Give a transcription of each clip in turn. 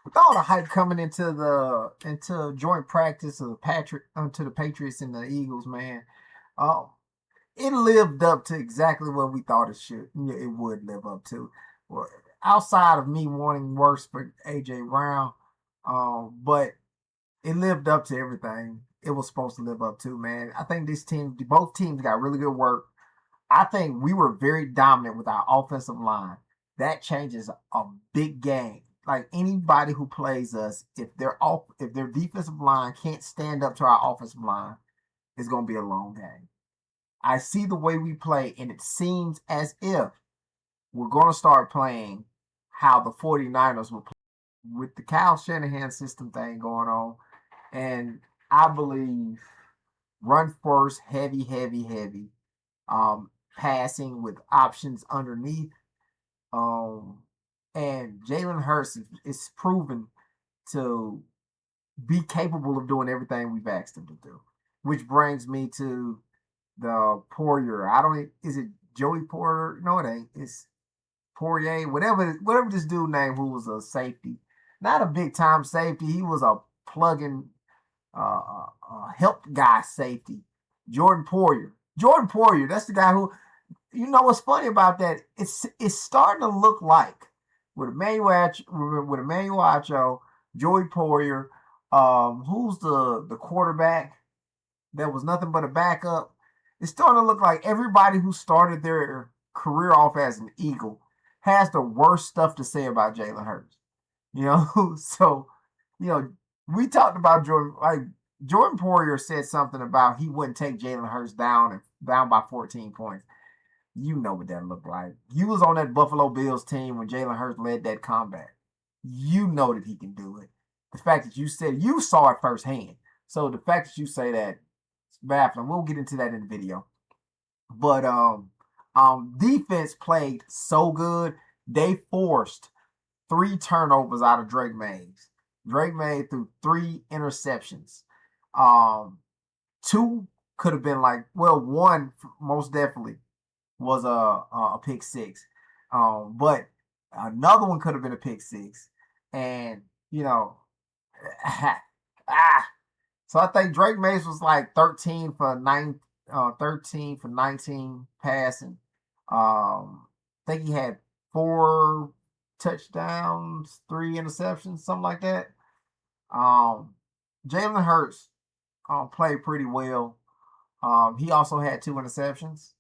with all the hype coming into joint practice of the Patriots and the Eagles, man, uh, it lived up to exactly what we thought it would live up to. Well, outside of me wanting worse for AJ Brown, but it lived up to everything it was supposed to live up to, man. I think both teams got really good work. I think we were very dominant with our offensive line. That changes a big game. Like anybody who plays us, if their defensive line can't stand up to our offensive line, it's gonna be a long game. I see the way we play, and it seems as if we're gonna start playing how the 49ers were playing with the Kyle Shanahan system thing going on. And I believe run first, heavy, heavy, heavy. Passing with options underneath. Um, and Jalen Hurts is proven to be capable of doing everything we've asked him to do. Which brings me to the Poirier. I don't. Is it Joey Porter? No, it ain't. It's Poirier. Whatever this dude named who was a safety, not a big time safety. He was a plug-in help guy safety. Jordan Poirier. Jordan Poirier. That's the guy who. You know what's funny about that? It's starting to look like with Emmanuel Acho, Joey Poirier, who's the quarterback that was nothing but a backup. It's starting to look like everybody who started their career off as an Eagle has the worst stuff to say about Jalen Hurts. You know, so you know we talked about Jordan Poirier said something about he wouldn't take Jalen Hurts down by 14 points. You know what that looked like. You was on that Buffalo Bills team when Jalen Hurts led that combat. You know that he can do it. The fact that you said you saw it firsthand. So the fact that you say that it's baffling. We'll get into that in the video. But defense played so good. They forced 3 turnovers out of Drake Mays. Drake May threw 3 interceptions. Um, 2 could have been one most definitely was a pick six. But another one could have been a pick six. And, you know, ah. So I think Drake Mays was like 13 for 19 passing. I think he had 4 touchdowns, 3 interceptions, something like that. Um, Jalen Hurts played pretty well. He also had 2 interceptions.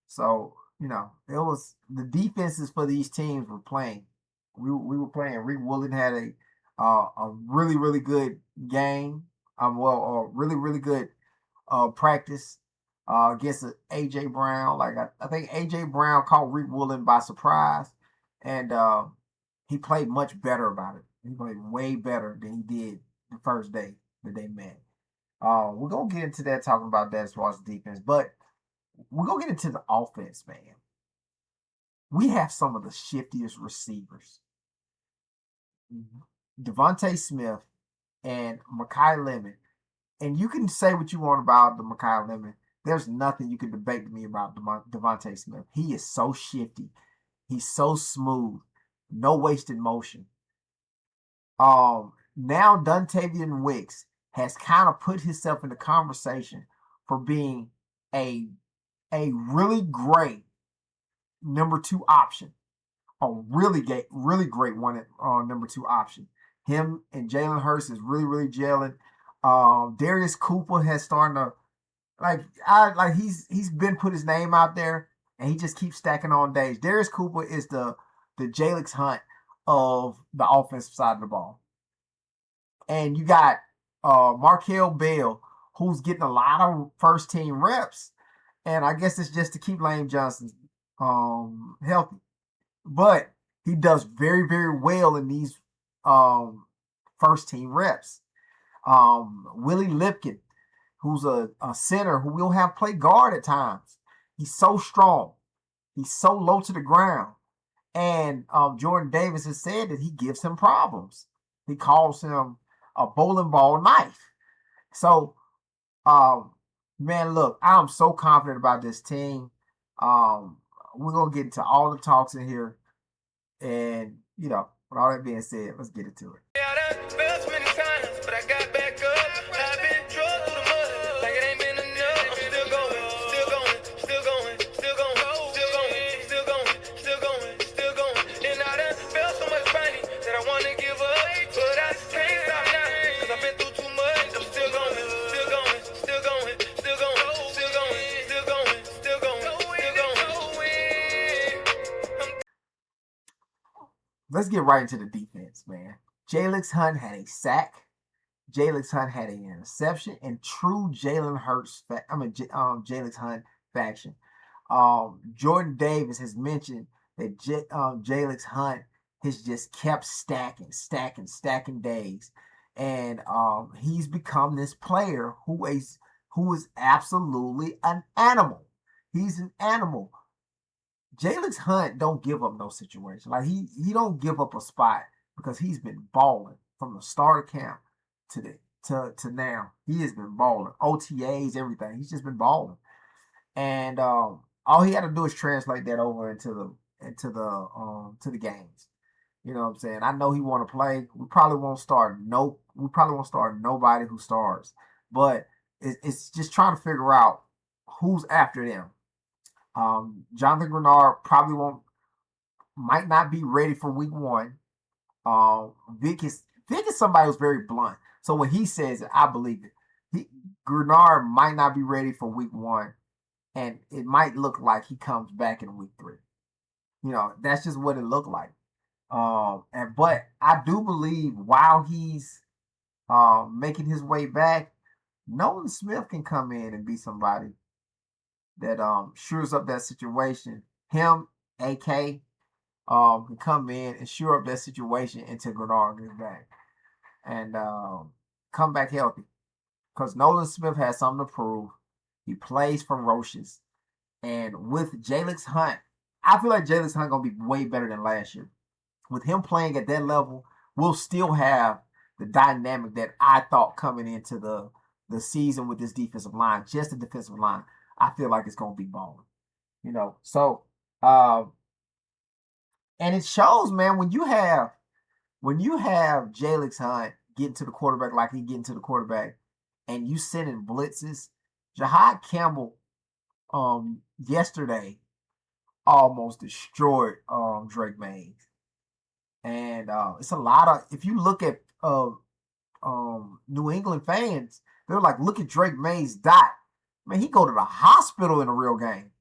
So, it was the defenses for these teams were playing. We were playing. Rick Woolen had a really, really good game. A really, really good practice against AJ Brown. Like I think AJ Brown caught Rick Woolen by surprise, and he played much better about it. He played way better than he did the first day that they met. We're gonna get into that talking about that as far as defense, but we're gonna get into the offense, man. We have some of the shiftiest receivers. Devontae Smith and Makai Lemon. And you can say what you want about the Makai Lemon. There's nothing you can debate with me about Devontae Smith. He is so shifty. He's so smooth. No wasted motion. Now Dontavian Wicks has kind of put himself in the conversation for being a really great number 2 option. A really great one at number 2 option. Him and Jalen Hurts is really, really gelling. Darius Cooper has started to he's been put his name out there and he just keeps stacking on days. Darius Cooper is the Jalen Hunt of the offensive side of the ball. And you got Markel Bell, who's getting a lot of first team reps. And I guess it's just to keep Lane Johnson healthy. But he does very, very well in these first team reps. Willie Lipkin, who's a center who will have play guard at times. He's so strong. He's so low to the ground. And Jordan Davis has said that he gives him problems. He calls him a bowling ball knife. So, man, look, I'm so confident about this team. We're going to get into all the talks in here. And, with all that being said, let's get into it. I got back up, I've been drugged through the mud. Like it ain't been enough. I'm still going, still going, still going, still going, still going, still going, still going, still going. And I done felt so much pain that I wanna give up. But I can't stop now, cause I've been through too much. I'm still going, still going, still going, still going, still going, still going, still going, still going. Let's get right into the defense, man. Jalen Hunt had a sack. Jalen Hunt had an interception, and true Jalen Hurts, Jalen Hunt faction. Jordan Davis has mentioned that Jalen Hunt has just kept stacking days, and he's become this player who is absolutely an animal. He's an animal. Jalen Hunt don't give up no situation. Like he don't give up a spot because he's been balling from the start of camp to now. He has been balling. OTAs, everything. He's just been balling. And all he had to do is translate that over into the games. You know what I'm saying? I know he want to play. We probably won't start nobody who starts. But it's just trying to figure out who's after them. Jonathan Greenard might not be ready for week 1. Vic is somebody who's very blunt. So when he says it, I believe it. Greenard might not be ready for week 1, and it might look like he comes back in week 3. You know, that's just what it looked like. But I do believe while he's making his way back, Nolan Smith can come in and be somebody that shores up that situation. Him, AK, can come in and shore up that situation until Greenard gets back and come back healthy. Because Nolan Smith has something to prove. He plays ferocious. And with Jalen Hunt, I feel like Jalen Hunt going to be way better than last year. With him playing at that level, we'll still have the dynamic that I thought coming into the season with this defensive line, just the defensive line. I feel like it's going to be balling. You know, so and it shows, man, when you have Jalen Hunt getting to the quarterback like he getting to the quarterback, and you sending blitzes. Jahad Campbell yesterday almost destroyed Drake Mays. And it's a lot of, if you look at New England fans, they're like, look at Drake Mays dot. Man, he go to the hospital in a real game.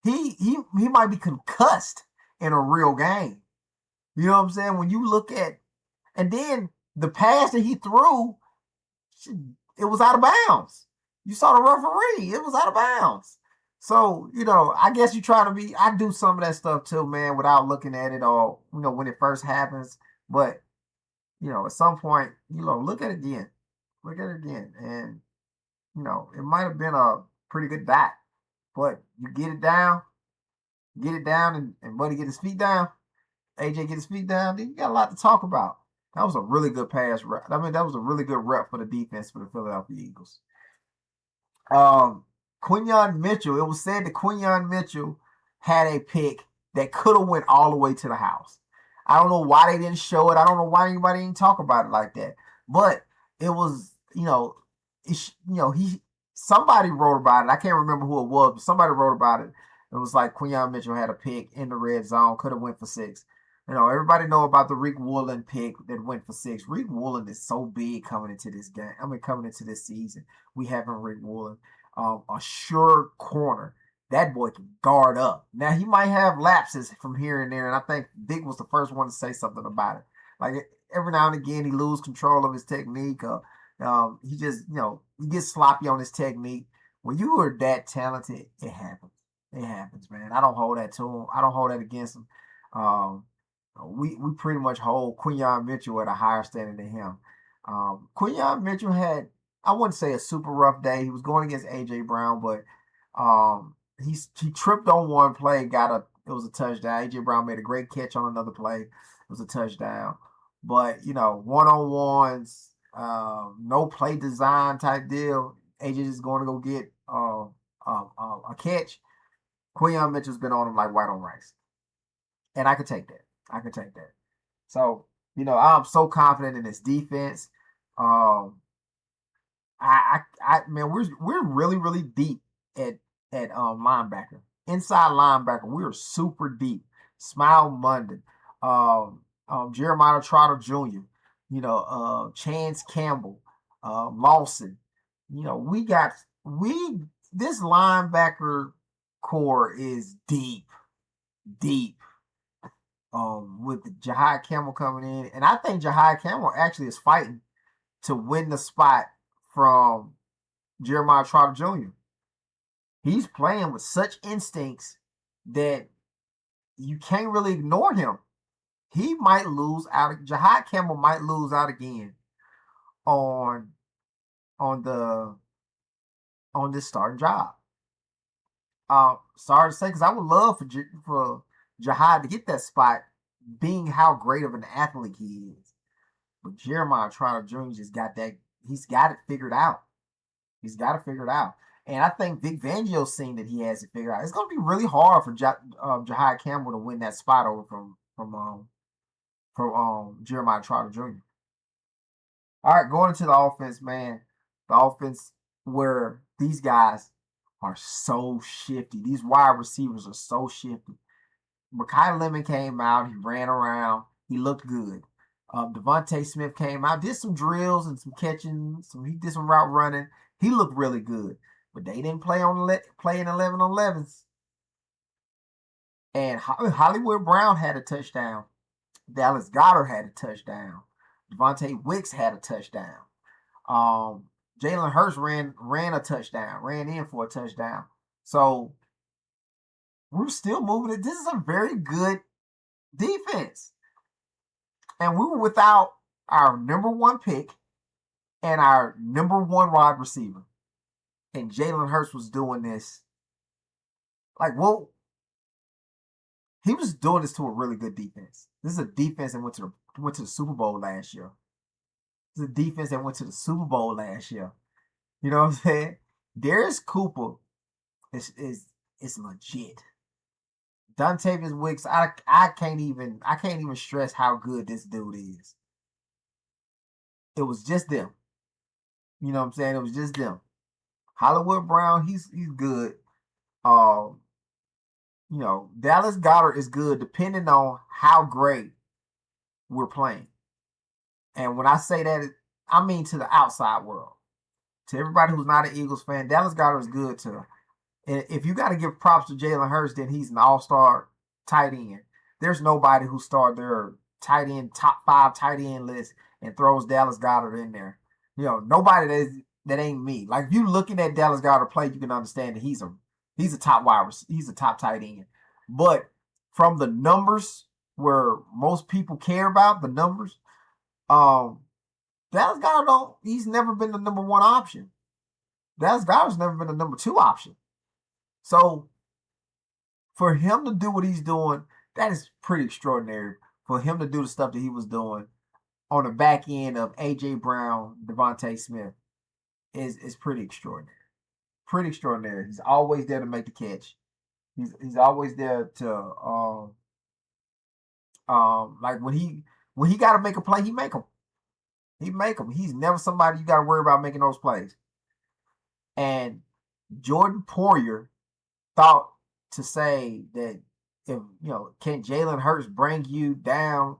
He might be concussed in a real game. You know what I'm saying? When you look at, and then the pass that he threw, it was out of bounds. You saw the referee. It was out of bounds. So, you know, I guess you try to be, I do some of that stuff too, man, without looking at it or, you know, when it first happens. But, you know, at some point, you know, look at it again. Look at it again. And, you know, it might have been a pretty good dot. But you get it down, and Buddy get his feet down. AJ get his feet down. Then you got a lot to talk about. That was a really good pass rep. I mean, that was a really good rep for the defense for the Philadelphia Eagles. Quinyon Mitchell, it was said that Quinyon Mitchell had a pick that could have went all the way to the house. I don't know why they didn't show it. I don't know why anybody didn't talk about it like that. But it was, somebody wrote about it. I can't remember who it was, but somebody wrote about it. It was like Quinyon Mitchell had a pick in the red zone, could have went for 6. You know, everybody know about the Rick Woolen pick that went for 6. Rick Woolen is so big coming into this game. I mean, coming into this season. We having Rick Woolen, a sure corner. That boy can guard up. Now, he might have lapses from here and there, and I think Vic was the first one to say something about it. Like, every now and again, he loses control of his technique. He just, he gets sloppy on his technique. When you are that talented, it happens. It happens, man. I don't hold that to him. I don't hold that against him. We pretty much hold Quinyon Mitchell at a higher standard than him. Quinyon Mitchell had, I wouldn't say a super rough day. He was going against AJ Brown, but he tripped on one play, it was a touchdown. AJ Brown made a great catch on another play. It was a touchdown. But, one-on-ones, no play design type deal. AJ is going to go get a catch. Quinyon Mitchell's been on him like white on rice. And I could take that. So, I'm so confident in this defense. Um, man, we're really deep at linebacker, inside linebacker. We're super deep. Smile London, Jeremiah Trotter Jr., Chance Campbell, Lawson. We this linebacker core is deep. With Jahai Campbell coming in, and I think Jahai Campbell actually is fighting to win the spot from Jeremiah Trotter Jr. He's playing with such instincts that you can't really ignore him. He might lose out. Jahai Campbell might lose out again on on the on this starting job. Sorry to say, because I would love for Jahai to get that spot, being how great of an athlete he is. But Jeremiah Trotter Jr. just got that. He's got it figured out. He's got to figure it out. And I think Vic Fangio's seen that he has it figured out. It's going to be really hard for Jahai Campbell to win that spot over from Jeremiah Trotter Jr. All right, going into the offense, man. The offense where these guys are so shifty. These wide receivers are so shifty. Mekhi Lemon came out. He ran around. He looked good. Devontae Smith came out, did some drills and some catching. He did some route running. He looked really good. But they didn't play in 11-on-11s. And Hollywood Brown had a touchdown. Dallas Goedert had a touchdown. Devontae Wicks had a touchdown. Jalen Hurts ran a touchdown, ran in for a touchdown. So we're still moving it. This is a very good defense. And we were without our number one pick and our number one wide receiver. And Jalen Hurts was doing this. He was doing this to a really good defense. This is a defense that went to the Super Bowl last year. This is a defense that went to the Super Bowl last year. You know what I'm saying? Darius Cooper is legit. Dontavius Wicks, I can't even stress how good this dude is. It was just them. You know what I'm saying? It was just them. Hollywood Brown, he's good. Dallas Goedert is good depending on how great we're playing. And when I say that, I mean to the outside world. To everybody who's not an Eagles fan, Dallas Goedert is good too. And if you got to give props to Jalen Hurts, then he's an all-star tight end. There's nobody who started their top 5 tight end list and throws Dallas Goedert in there. Nobody that ain't me. Like, if you looking at Dallas Goedert play, you can understand that he's a top he's a top tight end. But from the numbers where most people care about, the numbers, Dallas Goedert he's never been the number 1 option. Dallas Goedert's never been the number 2 option. So for him to do what he's doing, that is pretty extraordinary. For him to do the stuff that he was doing on the back end of A.J. Brown, Devontae Smith is pretty extraordinary. Pretty extraordinary. He's always there to make the catch. He's always there to like when he got to make a play, he make them. He make them. He's never somebody you got to worry about making those plays. And Jordan Poyer thought to say that if can Jalen Hurts bring you down?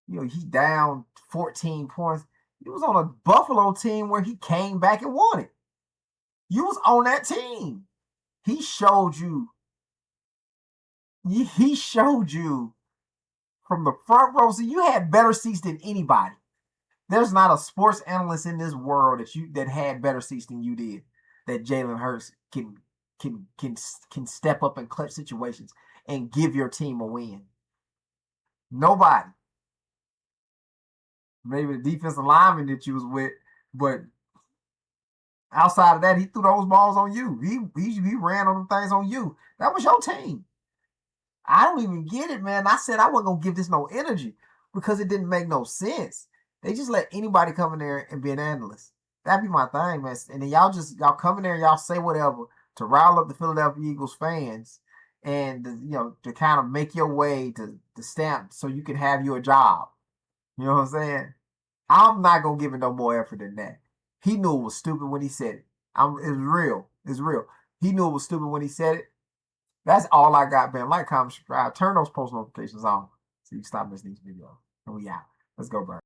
He's down 14 points. He was on a Buffalo team where he came back and won it. You was on that team. He showed you. He showed you from the front row. So you had better seats than anybody. There's not a sports analyst in this world that had better seats than you did. That Jalen Hurts can step up in clutch situations and give your team a win. Nobody. Maybe the defensive lineman that you was with, but outside of that, he threw those balls on you. He ran on the things on you. That was your team. I don't even get it, man. I said I wasn't gonna give this no energy because it didn't make no sense. They just let anybody come in there and be an analyst. That'd be my thing, man. And then y'all come in there and y'all say whatever to rile up the Philadelphia Eagles fans and to kind of make your way to the stamp so you can have your job. You know what I'm saying? I'm not gonna give it no more effort than that. He knew it was stupid when he said it. It's real. It's real. He knew it was stupid when he said it. That's all I got, man. Like, comment, subscribe, turn those post notifications on so you stop missing these videos. And we out. Let's go, bro.